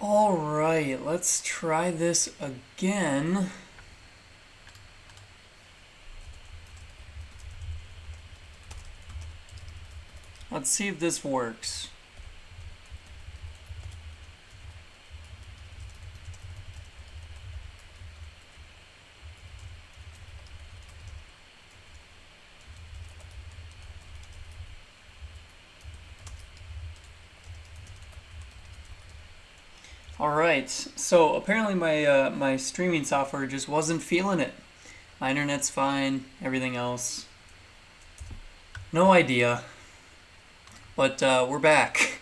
All right, let's try this again. Let's see if this works. All right, so apparently my streaming software just wasn't feeling it. My internet's fine, everything else. No idea, but we're back.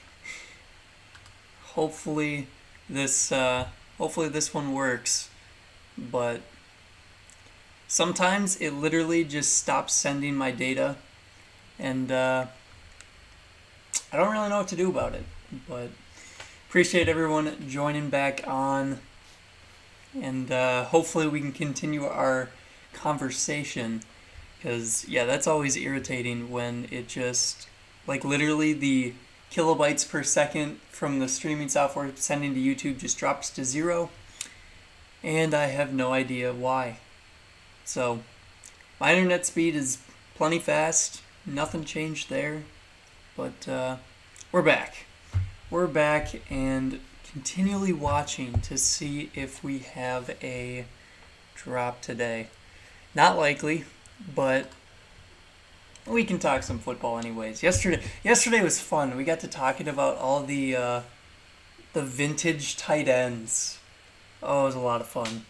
Hopefully this hopefully this one works, but sometimes it literally just stops sending my data, and I don't really know what to do about it. But appreciate everyone joining back on, and hopefully we can continue our conversation. Because, yeah, that's always irritating when it just, like, literally the kilobytes per second from the streaming software sending to YouTube just drops to zero, and I have no idea why. So, my internet speed is plenty fast, nothing changed there, but we're back. We're back and continually watching to see if we have a drop today. Not likely, but we can talk some football anyways. Yesterday was fun. We got to talking about all the vintage tight ends. Oh, it was a lot of fun.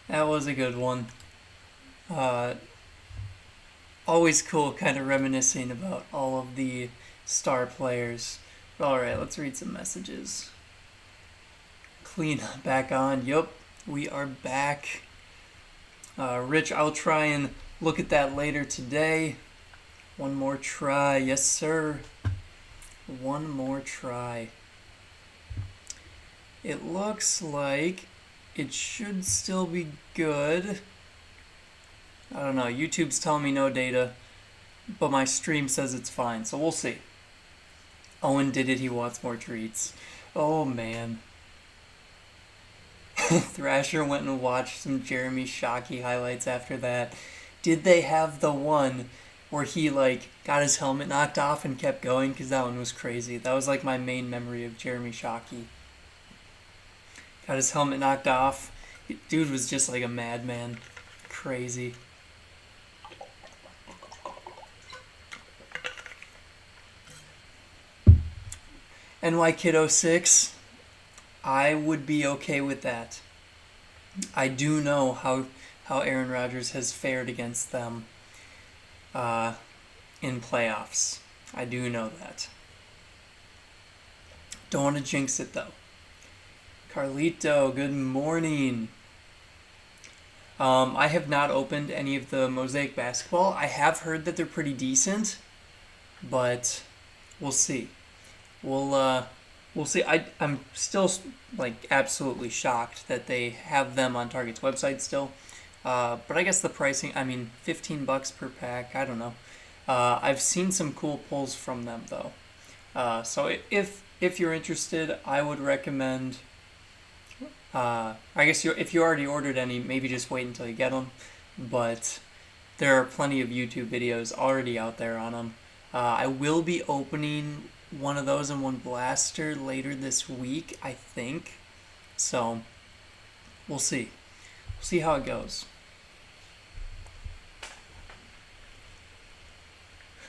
That was a good one. Uh, Always cool, kind of reminiscing about all of the star players. All right, let's read some messages. Clean back on. Yup, we are back. Rich, I'll try and look at that later today. One more try. Yes, sir. One more try. It looks like it should still be good. I don't know. YouTube's telling me no data, but my stream says it's fine, so we'll see. Owen did it. He wants more treats. Oh, man. Thrasher went and watched some Jeremy Shockey highlights after that. Did they have the one where he like got his helmet knocked off and kept going? Because that one was crazy. That was like my main memory of Jeremy Shockey. Got his helmet knocked off. Dude was just like a madman. Crazy. NY Kiddo 6. I would be okay with that. I do know how Aaron Rodgers has fared against them in playoffs. I do know that. Don't want to jinx it though. Carlito, good morning. I have not opened any of the Mosaic basketball. I have heard that they're pretty decent, but we'll see. We'll see. I'm still like absolutely shocked that they have them on Target's website still. But I guess the pricing, I mean, $15 per pack. I don't know. I've seen some cool pulls from them though. So if you're interested, I would recommend. I guess if you already ordered any, maybe just wait until you get them. But there are plenty of YouTube videos already out there on them. I will be opening one of those and one blaster later this week, I think. So we'll see. We'll see how it goes.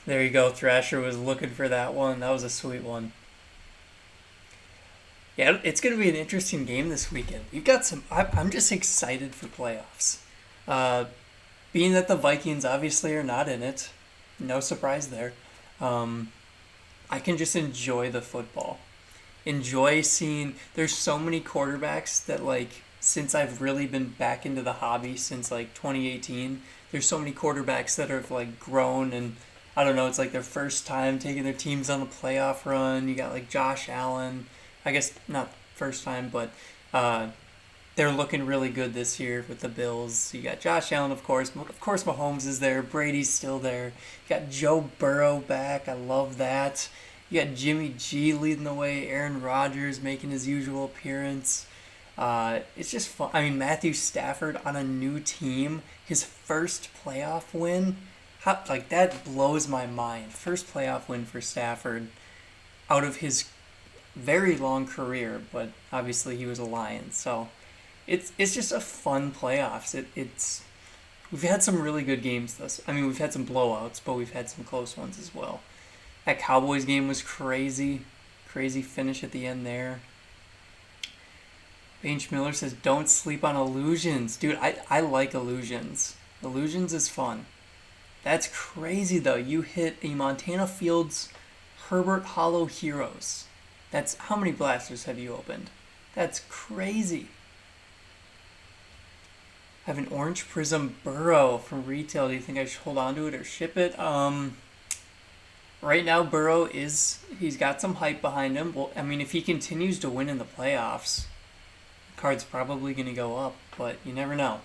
There you go. Thrasher was looking for that one. That was a sweet one. Yeah, it's going to be an interesting game this weekend. You've got some. I'm just excited for playoffs. Being that the Vikings obviously are not in it, no surprise there. I can just enjoy the football. Enjoy seeing. There's so many quarterbacks that like since I've really been back into the hobby since like 2018. There's so many quarterbacks that have like grown and I don't know. It's like their first time taking their teams on a playoff run. You got like Josh Allen. I guess not first time, but they're looking really good this year with the Bills. You got Josh Allen, of course. Of course, Mahomes is there. Brady's still there. You got Joe Burrow back. I love that. You got Jimmy G leading the way, Aaron Rodgers making his usual appearance. It's just fun. I mean, Matthew Stafford on a new team, his first playoff win, like that blows my mind. First playoff win for Stafford out of his very long career, but obviously he was a Lion, so it's just a fun playoffs. It's we've had some really good games this. I mean, we've had some blowouts, but we've had some close ones as well. That Cowboys game was crazy, crazy finish at the end there. Bench Miller says, "Don't sleep on illusions, dude." I like illusions. Illusions is fun. That's crazy though. You hit a Montana Fields Herbert Hollow Heroes. That's how many blasters have you opened? That's crazy. I have an orange prism Burrow from retail. Do you think I should hold on to it or ship it? Right now Burrow he's got some hype behind him. Well, I mean, if he continues to win in the playoffs, the card's probably going to go up, but you never know.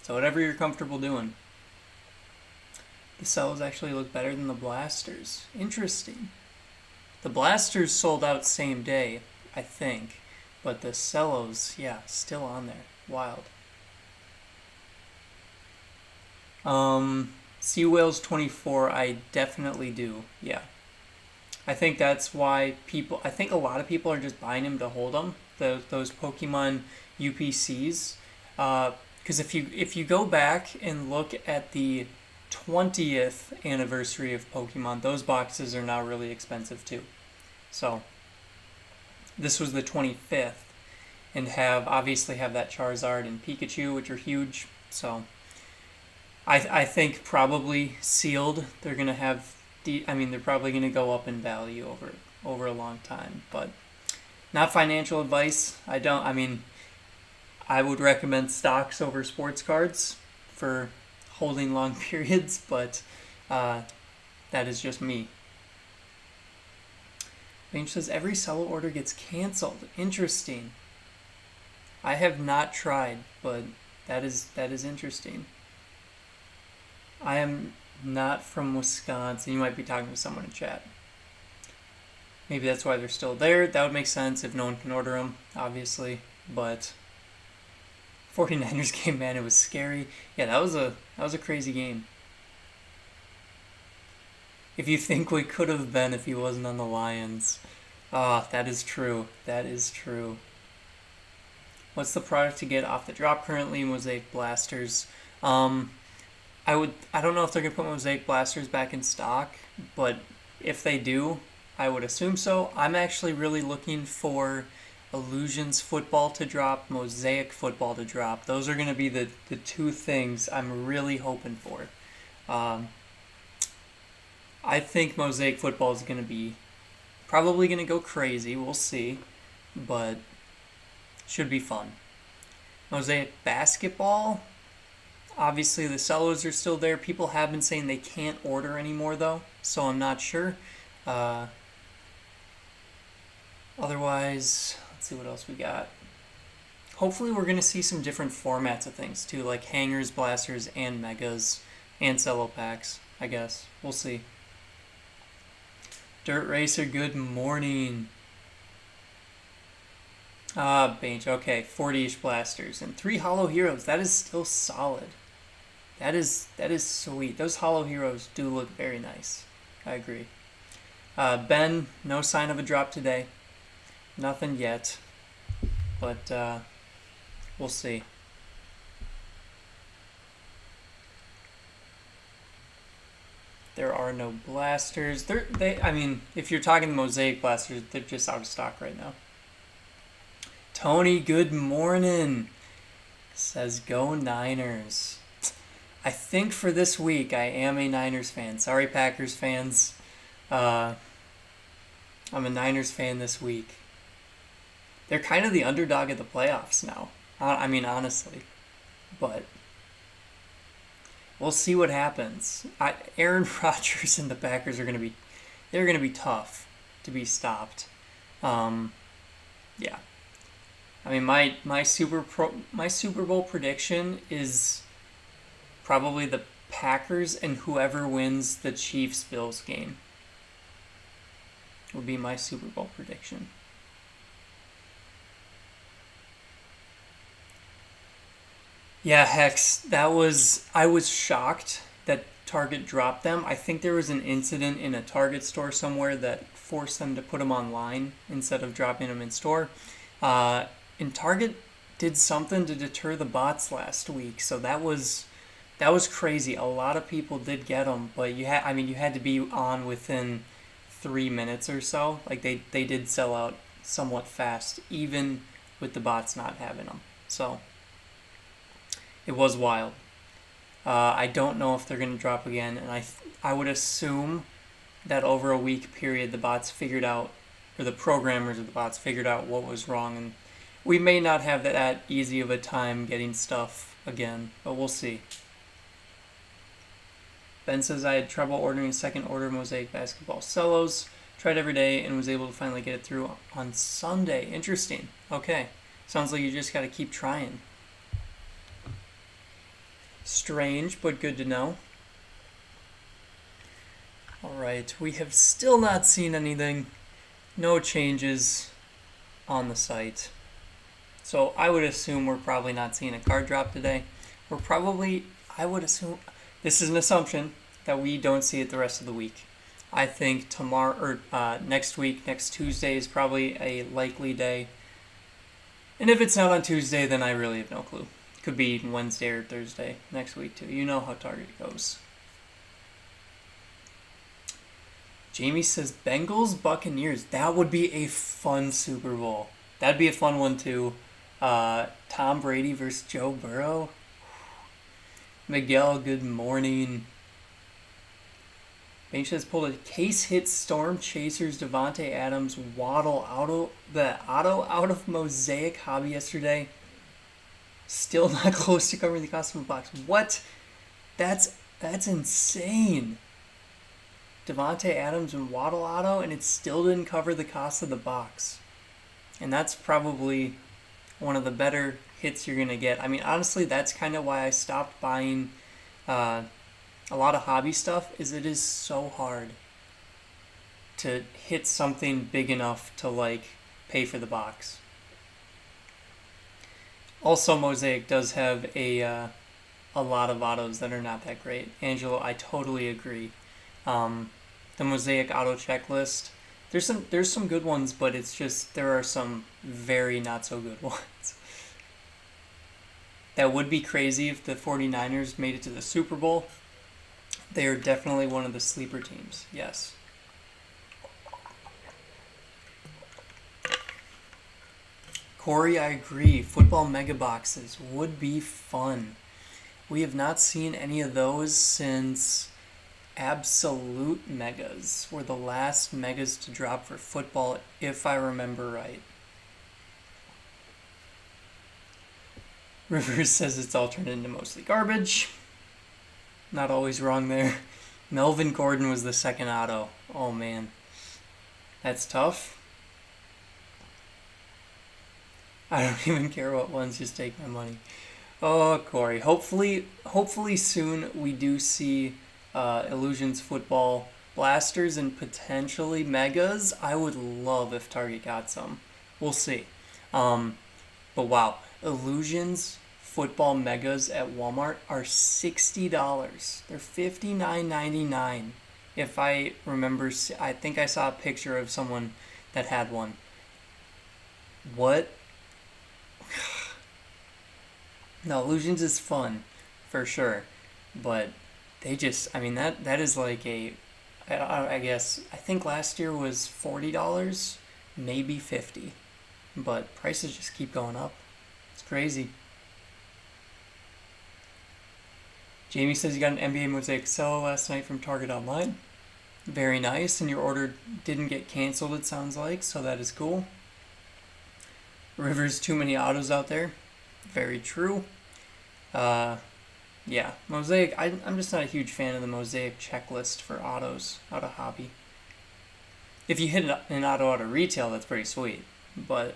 So whatever you're comfortable doing. The cells actually look better than the blasters. Interesting. The blasters sold out same day, I think, but the cellos, yeah, still on there. Wild. Sea Whales 24, I definitely do. Yeah. I think that's why I think a lot of people are just buying them to hold them, those Pokemon UPCs. Because if you go back and look at the 20th anniversary of Pokemon, those boxes are now really expensive too. So this was the 25th, and obviously have that Charizard and Pikachu, which are huge. So I think probably sealed, they're gonna have they're probably gonna go up in value over a long time, but not financial advice. I would recommend stocks over sports cards for holding long periods, but that is just me. Range says every solo order gets canceled. Interesting. I have not tried, but that is interesting. I am not from Wisconsin. You might be talking to someone in chat. Maybe that's why they're still there. That would make sense if no one can order them, obviously. But 49ers game, man, it was scary. Yeah, that was a crazy game. If you think we could have been if he wasn't on the Lions. That is true. That is true. What's the product to get off the drop currently? Mosaic Blasters. I don't know if they're gonna put Mosaic Blasters back in stock, but if they do, I would assume so. I'm actually really looking for Illusions Football to drop, Mosaic Football to drop. Those are gonna be the two things I'm really hoping for. I think Mosaic Football is gonna be probably gonna go crazy. We'll see, but should be fun. Mosaic Basketball. Obviously, the sellers are still there. People have been saying they can't order anymore, though, so I'm not sure. Otherwise, let's see what else we got. Hopefully, we're going to see some different formats of things, too, like hangers, blasters, and megas, and cello packs, I guess. We'll see. Dirt Racer, good morning. Bench, okay, 40-ish blasters and 3 Hollow Heroes. That is still solid. That is sweet. Those Hollow Heroes do look very nice. I agree. Ben, no sign of a drop today. Nothing yet, but we'll see. There are no blasters. If you're talking the Mosaic Blasters, they're just out of stock right now. Tony, good morning. Says go Niners. I think for this week I am a Niners fan. Sorry, Packers fans. I'm a Niners fan this week. They're kind of the underdog of the playoffs now. Honestly. But we'll see what happens. Aaron Rodgers and the Packers are going to be tough to be stopped. Yeah. My Super Bowl prediction is probably the Packers and whoever wins the Chiefs-Bills game. would be my Super Bowl prediction. Yeah, Hex, I was shocked that Target dropped them. I think there was an incident in a Target store somewhere that forced them to put them online instead of dropping them in store. And Target did something to deter the bots last week, so that was crazy. A lot of people did get them, but you had to be on within 3 minutes or so. Like they did sell out somewhat fast, even with the bots not having them. So it was wild. I don't know if they're going to drop again, and I would assume that over a week period, the bots figured out, or the programmers of the bots figured out what was wrong, and we may not have that easy of a time getting stuff again, but we'll see. Ben says I had trouble ordering second order Mosaic basketball cellos. Tried every day and was able to finally get it through on Sunday. Interesting. Okay. Sounds like you just got to keep trying. Strange, but good to know. Alright, we have still not seen anything. No changes on the site. So I would assume we're probably not seeing a card drop today. I would assume, this is an assumption, that we don't see it the rest of the week. I think tomorrow, or next week, next Tuesday is probably a likely day. And if it's not on Tuesday, then I really have no clue. Could be Wednesday or Thursday next week too. You know how Target goes. Jamie says Bengals Buccaneers. That would be a fun Super Bowl. That'd be a fun one too. Tom Brady versus Joe Burrow. Miguel, good morning. Bank says pulled a case hit Storm Chasers Devontae Adams Waddle auto out of Mosaic Hobby yesterday. Still not close to covering the cost of a box. What? That's insane. Devontae Adams and Waddle auto, and it still didn't cover the cost of the box. And that's probably one of the better hits you're going to get. I mean, honestly, that's kind of why I stopped buying a lot of hobby stuff, is it is so hard to hit something big enough to, like, pay for the box. Also, Mosaic does have a lot of autos that are not that great. Angelo, I totally agree. The Mosaic auto checklist, there's some good ones, but it's just there are some very not so good ones. That would be crazy if the 49ers made it to the Super Bowl. They are definitely one of the sleeper teams, yes. Corey, I agree. Football mega boxes would be fun. We have not seen any of those since Absolute Megas were the last megas to drop for football, if I remember right. Rivers says it's all turned into mostly garbage. Not always wrong there. Melvin Gordon was the second auto. Oh man. That's tough. I don't even care what ones, just take my money. Oh, Corey. Hopefully soon we do see Illusions Football Blasters and potentially Megas. I would love if Target got some. We'll see. But wow. Illusions Football Megas at Walmart are $60. They're $59.99. If I remember, I think I saw a picture of someone that had one. What? No, Illusions is fun, for sure, but they just, I mean, that is like I guess, I think last year was $40, maybe $50, but prices just keep going up. It's crazy. Jamie says you got an NBA Mosaic Cello last night from Target Online. Very nice, and your order didn't get canceled, it sounds like, so that is cool. Rivers, too many autos out there. Very true. Yeah, Mosaic, I'm just not a huge fan of the Mosaic checklist for autos out of hobby. If you hit an auto out of retail, that's pretty sweet. But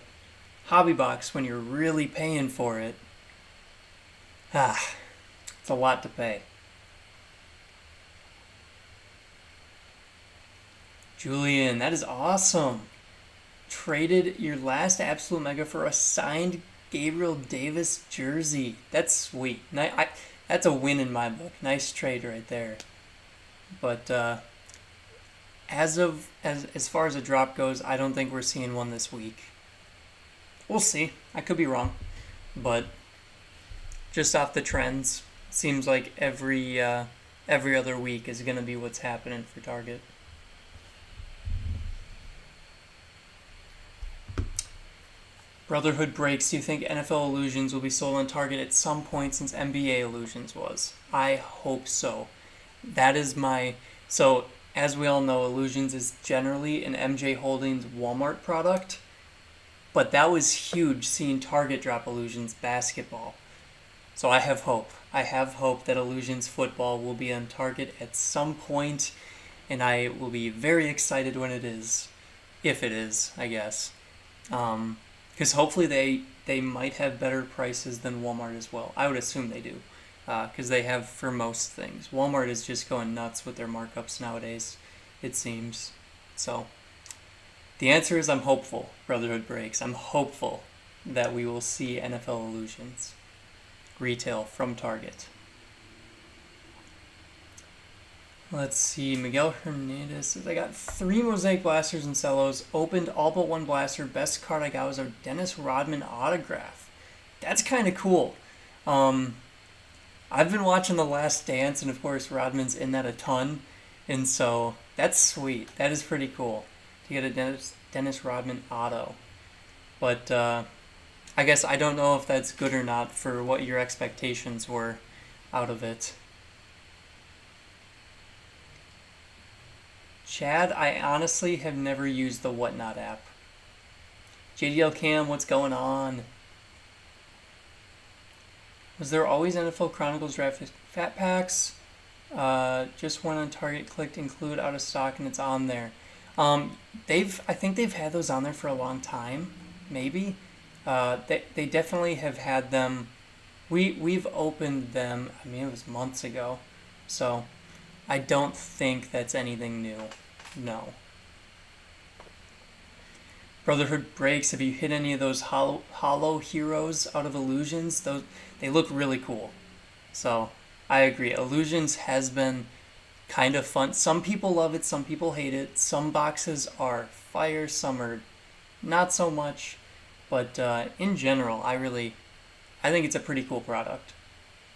hobby box, when you're really paying for it, it's a lot to pay. Julian, that is awesome. Traded your last Absolute Mega for a signed Gabriel Davis jersey. That's sweet. That's a win in my book. Nice trade right there. But as far as a drop goes, I don't think we're seeing one this week. We'll see. I could be wrong, but just off the trends, seems like every other week is going to be what's happening for Target. Brotherhood breaks. Do you think NFL Illusions will be sold on Target at some point since NBA Illusions was? I hope so. That is my... So, as we all know, Illusions is generally an MJ Holdings Walmart product. But that was huge seeing Target drop Illusions basketball. So I have hope. I have hope that Illusions football will be on Target at some point, and I will be very excited when it is. If it is, I guess. Because hopefully they might have better prices than Walmart as well. I would assume they do. Because they have for most things. Walmart is just going nuts with their markups nowadays, it seems. So, the answer is I'm hopeful, Brotherhood breaks. I'm hopeful that we will see NFL Illusions retail from Target. Let's see, Miguel Hernandez says, I got 3 Mosaic Blasters and Cellos, opened all but 1 blaster. Best card I got was our Dennis Rodman autograph. That's kind of cool. I've been watching The Last Dance, and of course Rodman's in that a ton, and so that's sweet. That is pretty cool to get a Dennis Rodman auto. But I guess I don't know if that's good or not for what your expectations were out of it. Chad, I honestly have never used the Whatnot app. JDL Cam, what's going on? Was there always NFL Chronicles Draft Fat Packs? Just went on Target, clicked include out of stock, and it's on there. I think they've had those on there for a long time, maybe. They definitely have had them. We've opened them. I mean, it was months ago, so I don't think that's anything new. No. Brotherhood breaks. Have you hit any of those hollow heroes out of Illusions? They look really cool. So I agree. Illusions has been kind of fun. Some people love it. Some people hate it. Some boxes are fire. Some are not so much. But in general, I think it's a pretty cool product.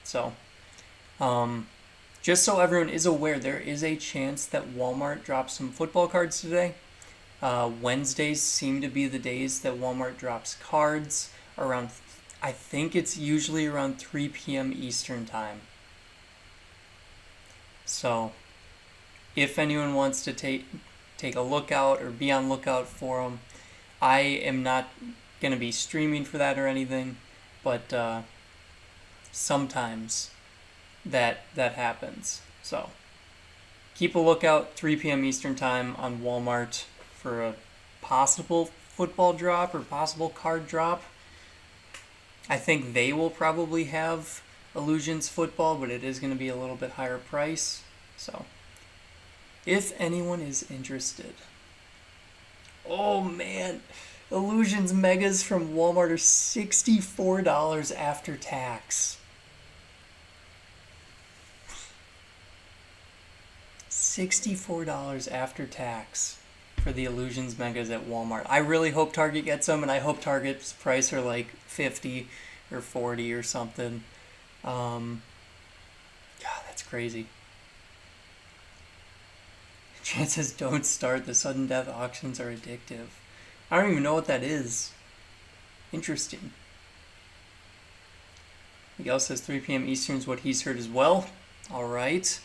So, just so everyone is aware, there is a chance that Walmart drops some football cards today. Wednesdays seem to be the days that Walmart drops cards around, I think it's usually around 3 p.m. Eastern time. So, if anyone wants to take a look out or be on lookout for them, I am not going to be streaming for that or anything, but sometimes that happens. So keep a lookout, 3 p.m. Eastern time on Walmart for a possible football drop or possible card drop. I think they will probably have Illusions football, but it is going to be a little bit higher price. So if anyone is interested. Oh man, Illusions Megas from Walmart are $64 after tax. $64 after tax for the Illusions Megas at Walmart. I really hope Target gets them, and I hope Target's price are like 50 or 40 or something. God, that's crazy. Chances don't start. The sudden death auctions are addictive. I don't even know what that is. Interesting. Miguel says 3 p.m. Eastern is what he's heard as well. All right.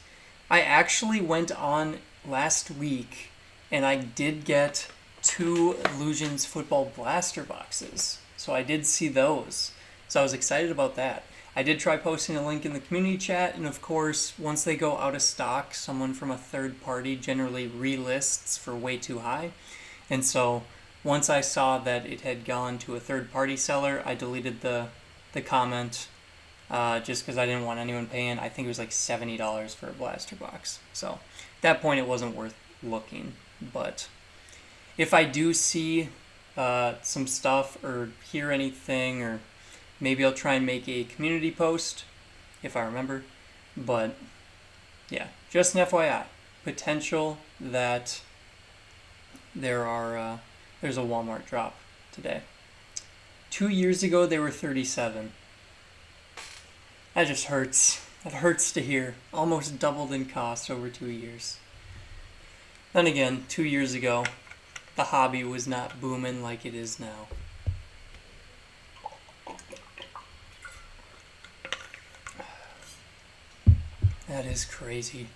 I actually went on last week, and I did get 2 Illusions Football Blaster boxes. So I did see those. So I was excited about that. I did try posting a link in the community chat, and of course, once they go out of stock, someone from a third party generally relists for way too high. And so once I saw that it had gone to a third party seller, I deleted the comment just because I didn't want anyone paying. I think it was like $70 for a blaster box. So at that point, it wasn't worth looking. But if I do see some stuff or hear anything, or maybe I'll try and make a community post if I remember. But yeah, just an FYI, potential that there's a Walmart drop today. 2 years ago they were 37. That just hurts. That hurts to hear. Almost doubled in cost over 2 years. Then again, 2 years ago, the hobby was not booming like it is now. That is crazy.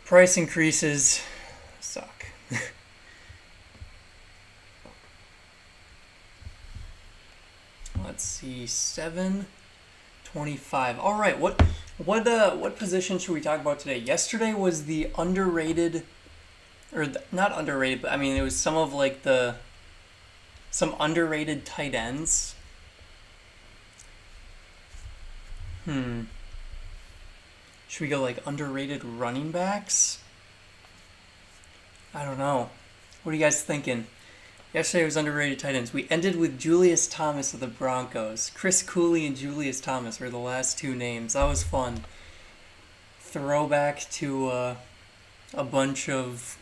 Price increases suck. Let's see, 725. All right, what position should we talk about today? Yesterday was the underrated, or not underrated, but I mean it was some underrated tight ends. Should we go like underrated running backs? I don't know. What are you guys thinking? Yesterday was underrated tight ends. We ended with Julius Thomas of the Broncos. Chris Cooley and Julius Thomas were the last two names. That was fun. Throwback to a bunch of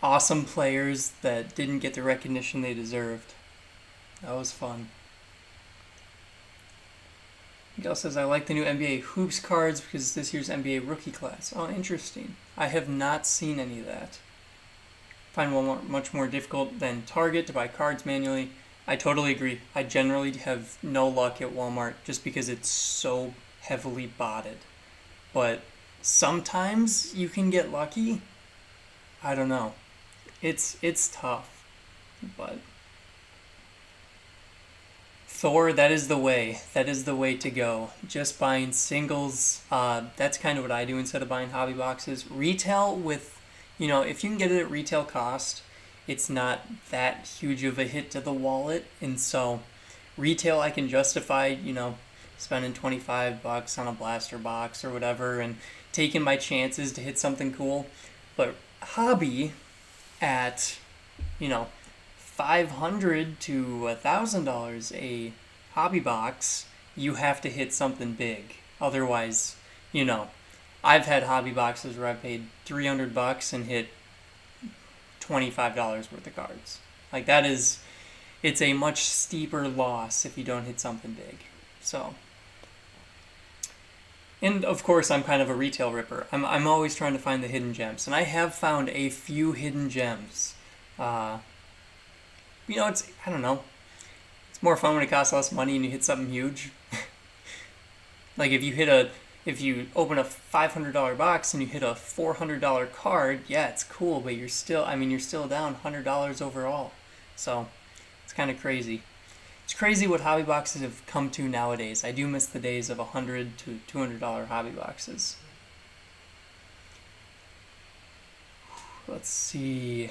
awesome players that didn't get the recognition they deserved. That was fun. Miguel says, I like the new NBA Hoops cards because this year's NBA rookie class. Oh, interesting. I have not seen any of that. Find Walmart much more difficult than Target to buy cards manually. I totally agree. I generally have no luck at Walmart just because it's so heavily botted. But sometimes you can get lucky. I don't know. It's tough. But Thor, that is the way. That is the way to go. Just buying singles. That's kind of what I do instead of buying hobby boxes. Retail with, if you can get it at retail cost, it's not that huge of a hit to the wallet. And so retail, I can justify, spending $25 on a blaster box or whatever and taking my chances to hit something cool. But hobby at, $500 to $1,000 a hobby box, you have to hit something big. Otherwise, I've had hobby boxes where I paid $300 and hit $25 worth of cards. Like it's a much steeper loss if you don't hit something big. So, and of course I'm kind of a retail ripper. I'm always trying to find the hidden gems, and I have found a few hidden gems. I don't know. It's more fun when it costs less money and you hit something huge. Like if you open a $500 box and you hit a $400 card, yeah, it's cool, but you're still down $100 overall. So it's kind of crazy. It's crazy what hobby boxes have come to nowadays. I do miss the days of $100 to $200 hobby boxes. Let's see.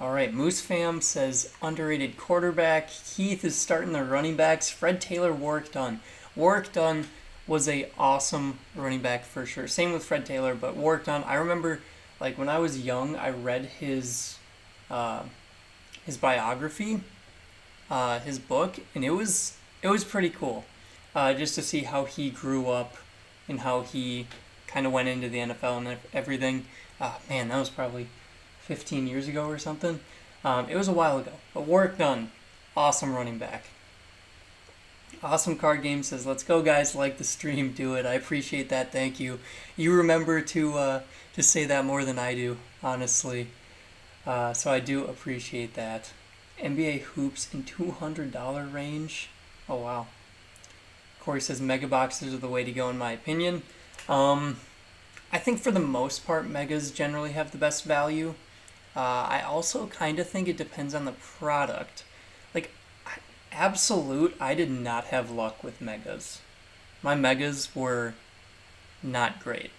All right, Moose Fam says underrated quarterback. Heath is starting the running backs. Fred Taylor, Warrick Dunn. Warrick Dunn was a awesome running back for sure. Same with Fred Taylor, but Warrick Dunn, I remember when I was young, I read his biography, his book, and it was pretty cool. Just to see how he grew up and how he kind of went into the NFL and everything. Man, that was probably 15 years ago or something. It was a while ago. But Warrick Dunn, awesome running back. Awesome Card Game says, let's go guys, like the stream, do it. I appreciate that, thank you. You remember to say that more than I do, honestly. So I do appreciate that. NBA Hoops in $200 range. Oh wow. Corey says mega boxes are the way to go in my opinion. I think for the most part, megas generally have the best value. I also kind of think it depends on the product. Absolute, I did not have luck with megas. My megas were not great.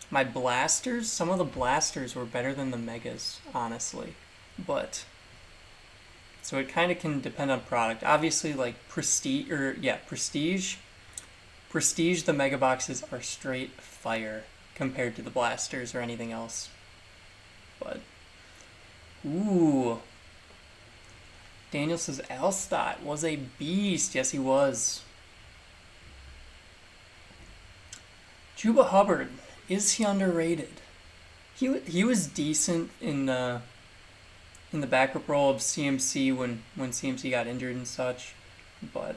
My blasters, some of the blasters were better than the megas, honestly. But, so it kind of can depend on product. Obviously, Prestige, the mega boxes are straight fire compared to the blasters or anything else. But, ooh. Daniel says Alstott was a beast. Yes, he was. Chuba Hubbard, is he underrated? He was decent in the backup role of CMC when CMC got injured and such, but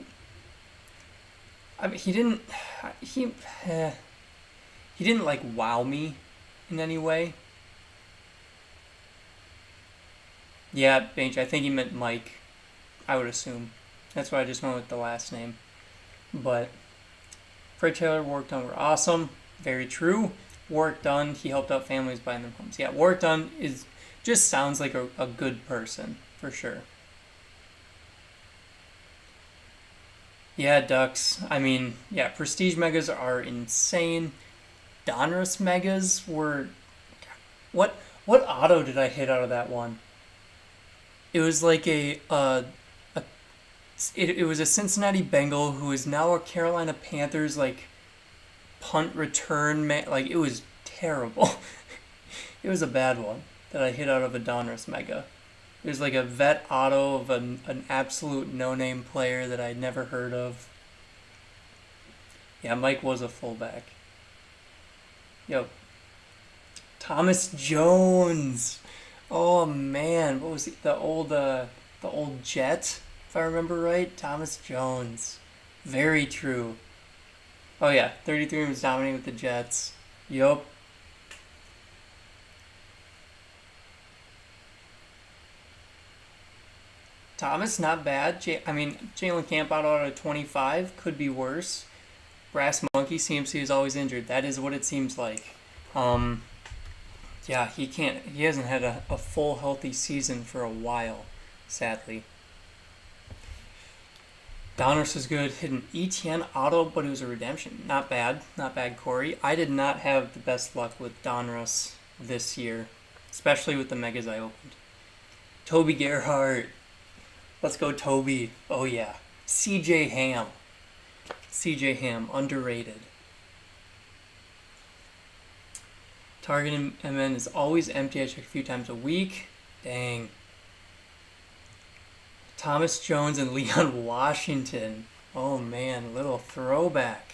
I mean he didn't like wow me in any way. Yeah, Bench. I think he meant Mike. I would assume. That's why I just went with the last name. But Fred Taylor, Warrick Dunn were awesome. Very true. Warrick Dunn, he helped out families buying their homes. Yeah, Warrick Dunn just sounds like a good person, for sure. Yeah, Ducks. I mean, yeah, Prestige Megas are insane. Donruss Megas were... What auto did I hit out of that one? It was like it was a Cincinnati Bengal who is now a Carolina Panthers like punt return man. Like, it was terrible. It was a bad one that I hit out of a Donruss Mega. It was like a vet auto of an absolute no-name player that I'd never heard of. Yeah, Mike was a fullback. Yo, Thomas Jones. Oh man, what was he? The old Jet, if I remember right. Thomas Jones. Very true. Oh yeah, 33 was dominating with the Jets. Yup. Thomas, not bad. Jalen Camp out of 25 could be worse. Brass Monkey, CMC is always injured. That is what it seems like. Yeah, he hasn't had a full healthy season for a while, sadly. Donruss is good. Hit an ETN auto, but it was a redemption. Not bad. Not bad, Corey. I did not have the best luck with Donruss this year, especially with the megas I opened. Toby Gerhart. Let's go, Toby. Oh, yeah. CJ Ham. CJ Ham, underrated. Target MN is always empty. I check a few times a week. Dang. Thomas Jones and Leon Washington. Oh man, little throwback.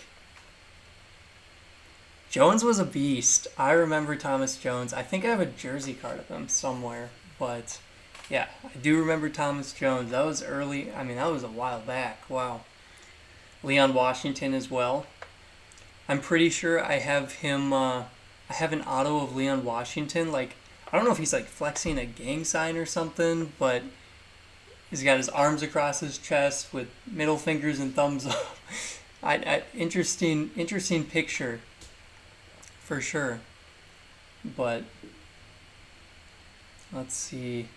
Jones was a beast. I remember Thomas Jones. I think I have a jersey card of him somewhere. But yeah, I do remember Thomas Jones. That was early. I mean, that was a while back. Wow. Leon Washington as well. I'm pretty sure I have him. I have an auto of Leon Washington. Like, I don't know if he's like flexing a gang sign or something, but he's got his arms across his chest with middle fingers and thumbs up. Interesting picture, for sure. But let's see.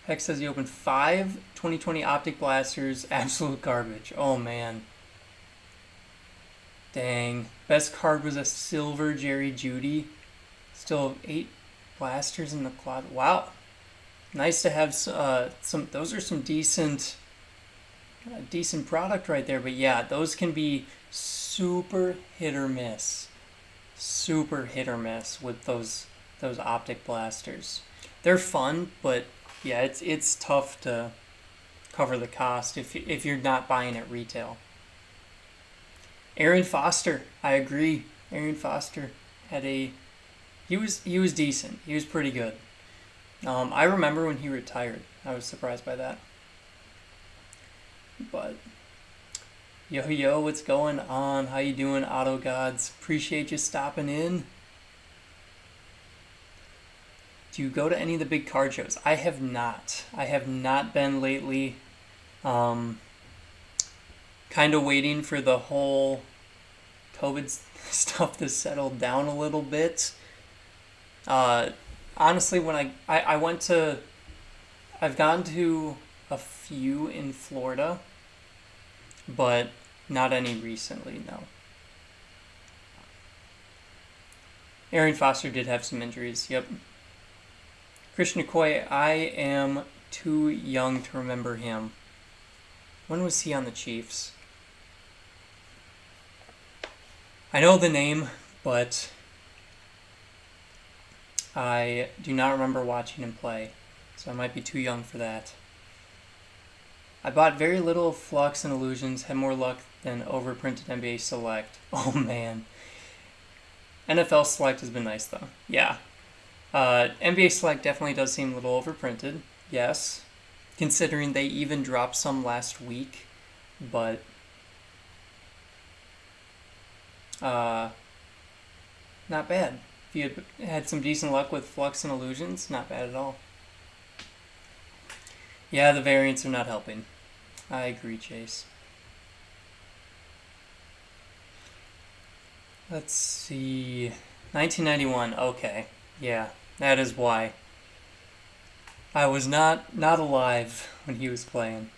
Hex says he opened 5 2020 Optic Blasters. Absolute garbage. Oh man. Dang. Best card was a silver Jerry Jeudy. Still have 8 blasters in the closet. Wow. Nice to have some. Those are some decent product right there. But yeah, those can be super hit or miss. Super hit or miss with those optic blasters. They're fun, but yeah, it's tough to cover the cost if you're not buying at retail. Aaron Foster, I agree. Aaron Foster had he was decent. He was pretty good. I remember when he retired. I was surprised by that. But yo, what's going on? How you doing, Auto Gods? Appreciate you stopping in. Do you go to any of the big card shows? I have not. I have not been lately. Kind of waiting for the whole COVID stuff to settle down a little bit. Honestly, when I went to... I've gone to a few in Florida, but not any recently, no. Aaron Foster did have some injuries, yep. Christian Okoye, I am too young to remember him. When was he on the Chiefs? I know the name, but I do not remember watching him play, so I might be too young for that. I bought very little Flux and Illusions, had more luck than overprinted NBA Select. Oh man. NFL Select has been nice though. Yeah. NBA Select definitely does seem a little overprinted. Yes. Considering they even dropped some last week. But not bad. If you had some decent luck with Flux and Illusions, not bad at all. Yeah, the variants are not helping. I agree, Chase. Let's see. 1991. Okay. Yeah, that is why. I was not alive when he was playing.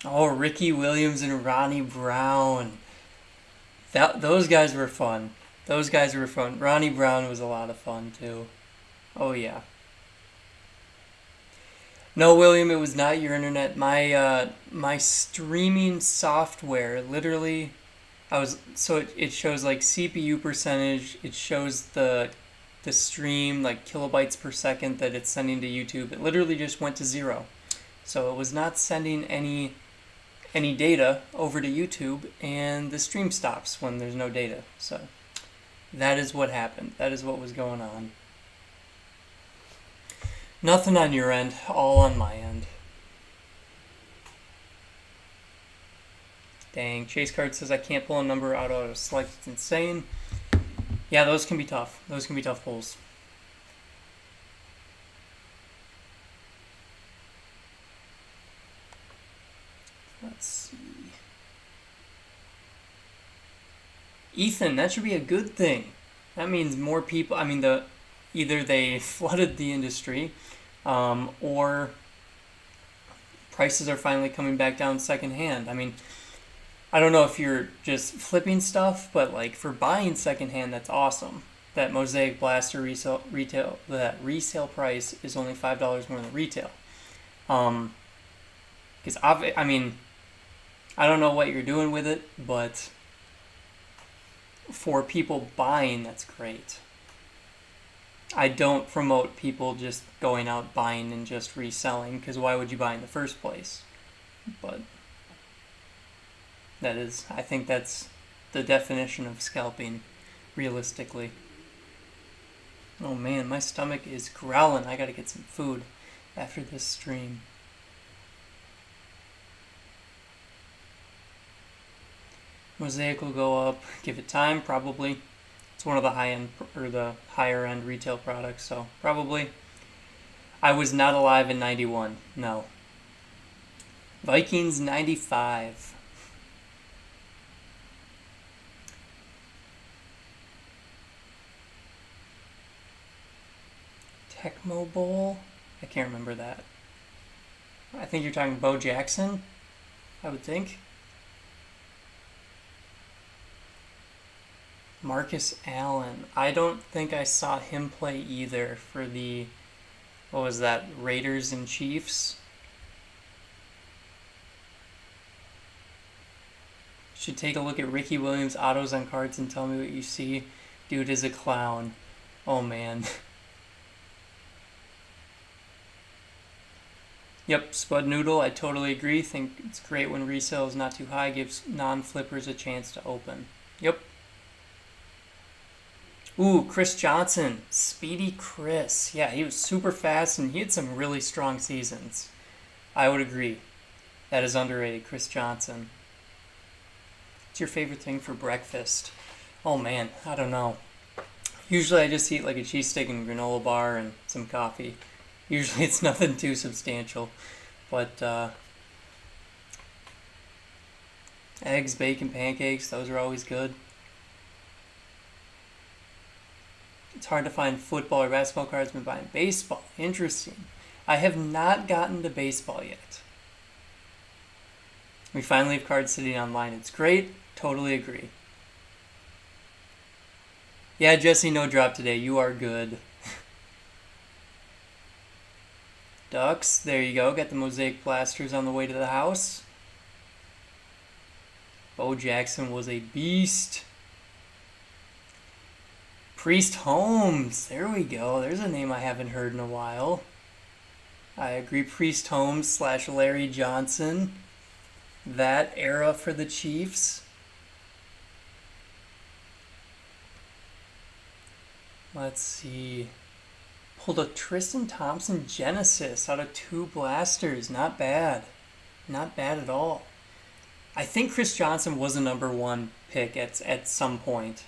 Oh, Ricky Williams and Ronnie Brown. Those guys were fun. Those guys were fun. Ronnie Brown was a lot of fun too. Oh yeah. No, William, it was not your internet. My streaming software literally. It shows like CPU percentage. It shows the stream like kilobytes per second that it's sending to YouTube. It literally just went to 0. So it was not sending any data over to YouTube, and the stream stops when there's no data. So that is what happened. That is what was going on. Nothing on your end, all on my end. Dang, Chase Card says I can't pull a number out of select. It's insane. Yeah, those can be tough. Those can be tough pulls. Let's see. Ethan, that should be a good thing. That means more people. I mean, either they flooded the industry, or prices are finally coming back down secondhand. I mean, I don't know if you're just flipping stuff, but like for buying secondhand, that's awesome. That Mosaic Blaster resale price is only $5 more than retail. Because I mean, I don't know what you're doing with it, but for people buying, that's great. I don't promote people just going out buying and just reselling, because why would you buy in the first place? But I think that's the definition of scalping, realistically. Oh man, my stomach is growling. I gotta get some food after this stream. Mosaic will go up. Give it time, probably. It's one of the higher end retail products, so probably. I was not alive in 91. No. Vikings 95. Tecmo Bowl? I can't remember that. I think you're talking Bo Jackson, I would think. Marcus Allen. I don't think I saw him play either for the, what was that, Raiders and Chiefs? Should take a look at Ricky Williams autos on cards and tell me what you see. Dude is a clown. Oh man. Yep, Spud Noodle, I totally agree. Think it's great when resale is not too high, gives non-flippers a chance to open. Yep. Ooh, Chris Johnson. Speedy Chris. Yeah, he was super fast and he had some really strong seasons. I would agree. That is underrated, Chris Johnson. What's your favorite thing for breakfast? Oh man, I don't know. Usually I just eat like a cheese steak and granola bar and some coffee. Usually it's nothing too substantial, but eggs, bacon, pancakes, those are always good. It's hard to find football or basketball cards when buying baseball. Interesting. I have not gotten to baseball yet. We finally have cards sitting online. It's great. Totally agree. Yeah, Jesse, no drop today. You are good. Ducks, there you go. Got the Mosaic Blasters on the way to the house. Bo Jackson was a beast. Priest Holmes. There we go. There's a name I haven't heard in a while. I agree. Priest Holmes / Larry Johnson. That era for the Chiefs. Let's see. Pulled a Tristan Thompson Genesis out of 2 blasters. Not bad. Not bad at all. I think Chris Johnson was a number 1 pick at some point.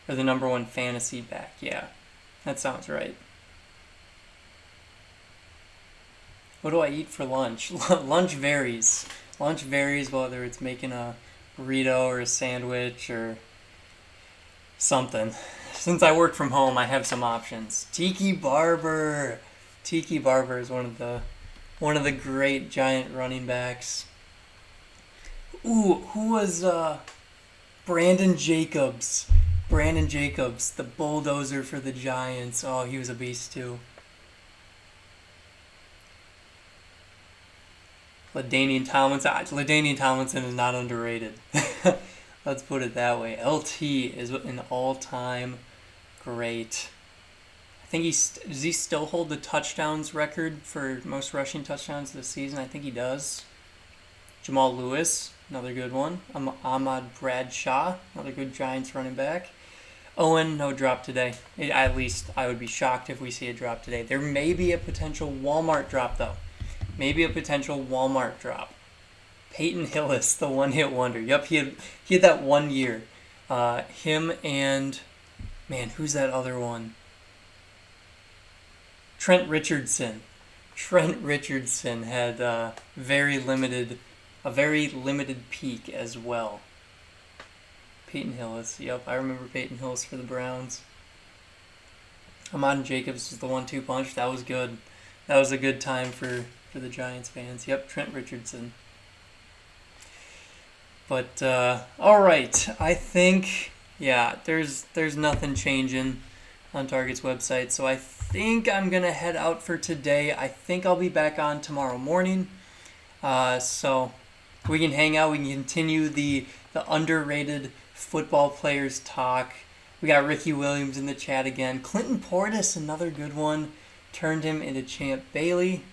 Or the number 1 fantasy back. Yeah, that sounds right. What do I eat for lunch? Lunch varies. Lunch varies whether it's making a burrito or a sandwich or something. Since I work from home, I have some options. Tiki Barber. Tiki Barber is one of the great Giant running backs. Ooh, who was Brandon Jacobs? Brandon Jacobs, the bulldozer for the Giants. Oh, he was a beast too. LaDainian Tomlinson is not underrated. Let's put it that way. LT is an all-time great. I think does he still hold the touchdowns record for most rushing touchdowns this season? I think he does. Jamal Lewis, another good one. Ahmad Bradshaw, another good Giants running back. Owen, no drop today. At least I would be shocked if we see a drop today. There may be a potential Walmart drop, though. Maybe a potential Walmart drop. Peyton Hillis, the one-hit wonder. Yep, he had that 1 year. Him and, man, who's that other one? Trent Richardson. Trent Richardson had a very limited peak as well. Peyton Hillis. Yep, I remember Peyton Hillis for the Browns. Ahmad Jacobs was the 1-2 punch. That was good. That was a good time for the Giants fans. Yep, Trent Richardson. But all right, I think there's nothing changing on Target's website, so I think I'm gonna head out for today. I think I'll be back on tomorrow morning, so we can hang out. We can continue the underrated football players talk. We got Ricky Williams in the chat again. Clinton Portis, another good one, turned him into Champ Bailey.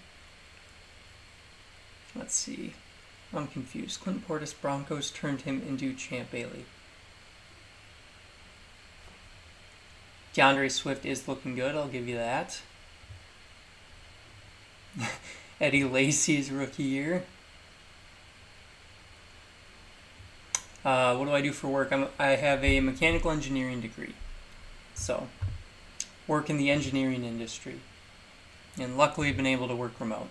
Let's see. I'm confused. Clinton Portis, Broncos turned him into Champ Bailey. DeAndre Swift is looking good, I'll give you that. Eddie Lacy's rookie year. What do I do for work? I have a mechanical engineering degree. So, work in the engineering industry. And luckily I've been able to work remote.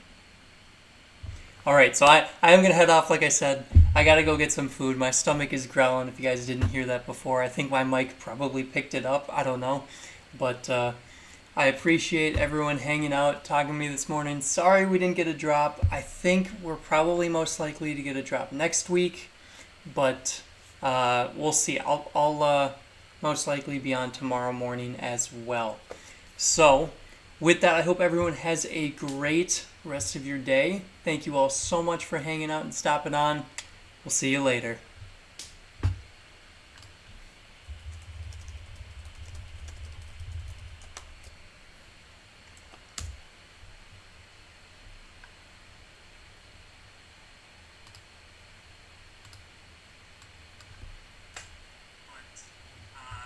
Alright, so I am going to head off, like I said. I got to go get some food. My stomach is growling, if you guys didn't hear that before. I think my mic probably picked it up. I don't know. But I appreciate everyone hanging out, talking to me this morning. Sorry we didn't get a drop. I think we're probably most likely to get a drop next week. But we'll see. I'll most likely be on tomorrow morning as well. So, with that, I hope everyone has a great rest of your day. Thank you all so much for hanging out and stopping on. We'll see you later.